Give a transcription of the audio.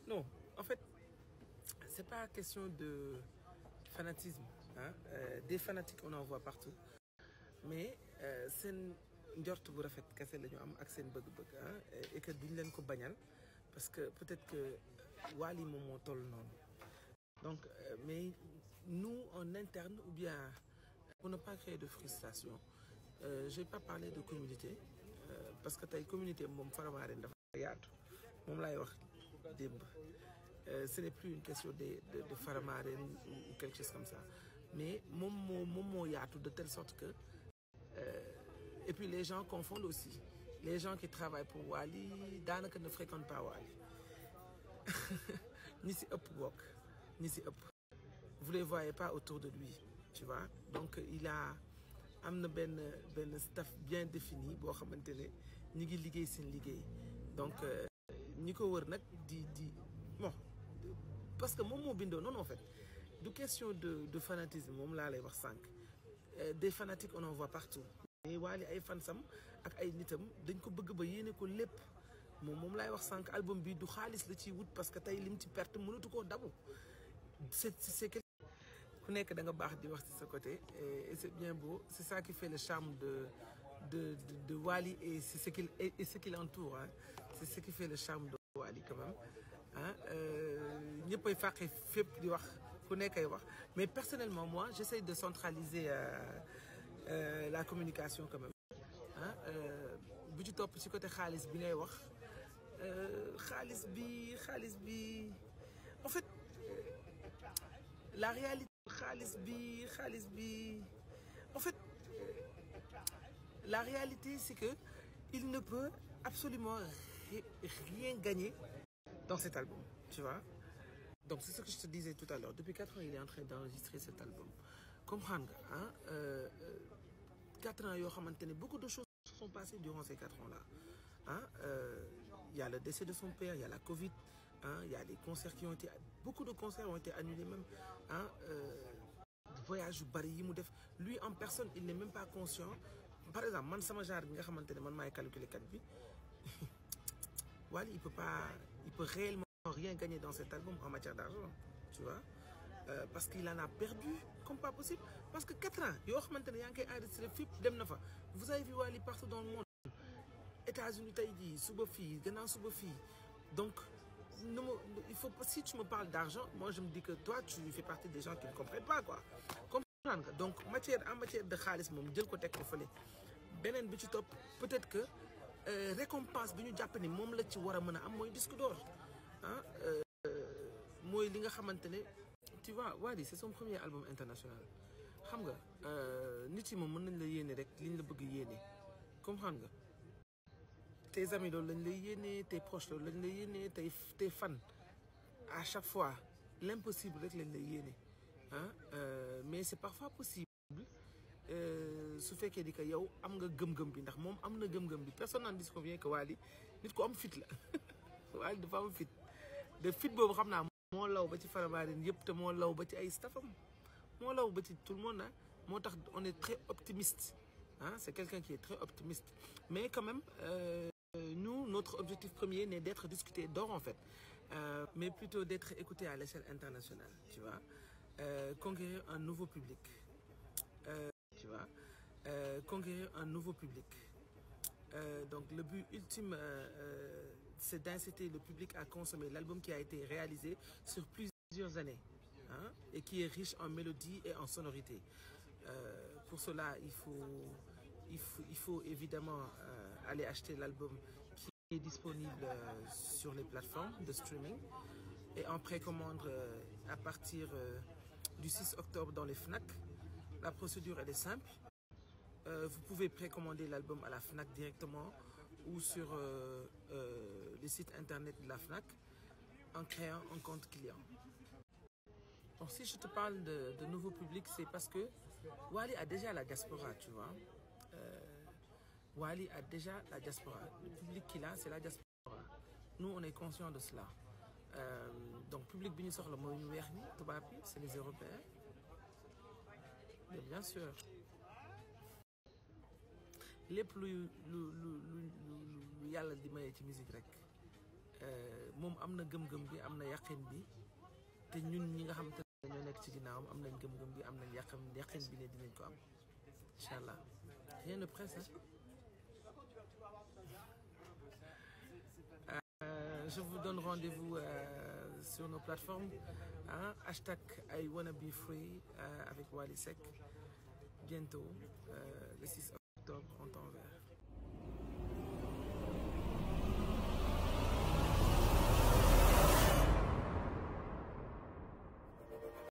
non en fait c'est pas question de fanatisme hein. Des fanatiques on en voit partout mais seen njort bu rafet kese la ñu am ak seen bëgg-bëgg hein et que duñ leen ko bañal parce que peut-être que Wally moom moo toll noonu donc mais nous en interne ou bien pour ne pas créer de frustration je vais pas parler de communauté parce que tey communauté moom Faramareen dafa yaatu moom laay wax démb ce n'est plus une question de Faramareen ou quelque chose comme ça mais moom moo yaatu de telle sorte que et puis les gens confondent aussi les gens qui travaillent pour Wally daanaka ne fréquentent pas Wally ñi si ëpp bokk ñi si ëpp vous les voyez pas autour de lui tu vois donc il a am na benn staff bien défini boo xamante ne ñi ngi liggéey seen liggéey donc ñi ko wër nag di bon parce que moom moo bindoo noonu en fait du question de fanatisme moom laa lay wax sànq des fanatiques on en voit partout mais Wally ay fansam ak ay nitam dañ ko bëgg ba yéene ko lépp moom laay wax sànq album bi du xaalis la ciy wut parce que tey lim ci perte mënatu koo dabu c'est ku nekk da nga baax di wax ci sa côté et c'est bien beau c'est ça qui fait le charme de Wally et c'est ce qui l'entoure hein. C'est ce qui fait le charme de Wally quand même ah ñëpp ay fàqe fépp di wax ku nekk ay wax mais personnellement moi j'essaye de centraliser la communication quand même ah bu ci topp ci côté xaalis bi ngay wax xaalis bi en fait la réalité xaalis bi en fait la réalité c'est que il ne peut absolument rien gagner dans cet album tu vois donc c'est ce que je te disais tout à l'heure depuis 4 ans il est en train d'enregistrer cet album comprendre nga ah 4 ans yoo xamante ne beaucoup de choses se sont passées durant ces 4 ans là ah il y a le décès de son père il y a la Covid hein, il y a des concerts qui ont été beaucoup de concerts ont été annulés même hein, voyage yu bari yi mu def lui en personne il n'est même pas conscient par exemple man sama genre bi nga xamante ne man maay calculer kat bi Wally il peut réellement rien gagner dans cet album en matière d'argent tu vois parce qu'il en a perdu comme pas possible parce que 4 ans yoo xamante ne yaa ngi koy enregistré fépp dem na fa vous avez vu Wally partout dans le monde États-Unis tey jii suba fii gannaaw suba fii donc il faut si tu me parles d'argent moi je me dis que toi tu fais partie des gens qui ne comprennent pas quoi comprendre nga donc en matière de xaalis moom jël ko teg ko fële beneen bi ci topp peut-être que récompense bi ñu jàpp ni moom la ci war a mën a am mooy disque d'or ah mooy li nga xamante ne tu vois Wally c'est son premier album international xam nga nit yi moom mën nañ la yéene rek liñ la bëgg yéene comprendre nga tes amis loolu lañ lay yéene tes proches loolu lañ lay yéene tes fans à chaque fois l'impossible rek lañ lay yéene ah mais c'est parfois possible su fekkee di que yow am nga gëm-gëm bi ndax moom am na gëm-gëm bi personne n'en disconvient que Wally nit ko am fit la Wally dafa am fit de fit boobu xam naa moo law ba ci Faramareen yëpp te moo law ba ci ay staffam moo law ba ci tout le monde ah moo tax on est très optimiste ah c'est quelqu'un qui est très optimiste mais quand même nous notre objectif premier n'est d'être discuté d'or en fait mais plutôt d'être écouté à l'échelle internationale tu vois conquérir un nouveau public tu vois conquérir un nouveau public donc le but ultime c'est d'inciter le public à consommer l'album qui a été réalisé sur plusieurs années hein, et qui est riche en mélodie et en sonorité pour cela il faut évidemment aller acheter l'album qui est disponible sur les plateformes de streaming et en précommande à partir du 6 octobre dans les Fnac. La procédure elle est simple. Vous pouvez précommander l'album à la Fnac directement ou sur le site internet de la Fnac en créant un compte client. Donc si je te parle de nouveau public, c'est parce que Wally a déjà la diaspora, tu vois. Wally a déjà la diaspora. Le public qu'il a, c'est la diaspora. Nous, on est conscients de cela. Donc, public bi ñu soxla mooy ñu weex ñi tubaab yi, c'est les Européens. Mais bien sûr. lépp lu yàlla di maye ci musique rek moom am na gëm-gëm bi am na yaqin bi te ñun ñi nga xam te ne ñoo nekk ci ginnaawam am nañ gëm-gëm bi am nañ yaqin bi ne dinañ ko am incha allah rien ne presse je vous donne rendez-vous sur nos plateformes hashtag I wanna be free avec Wally Seck bientôt le 6 octobre en temps vert.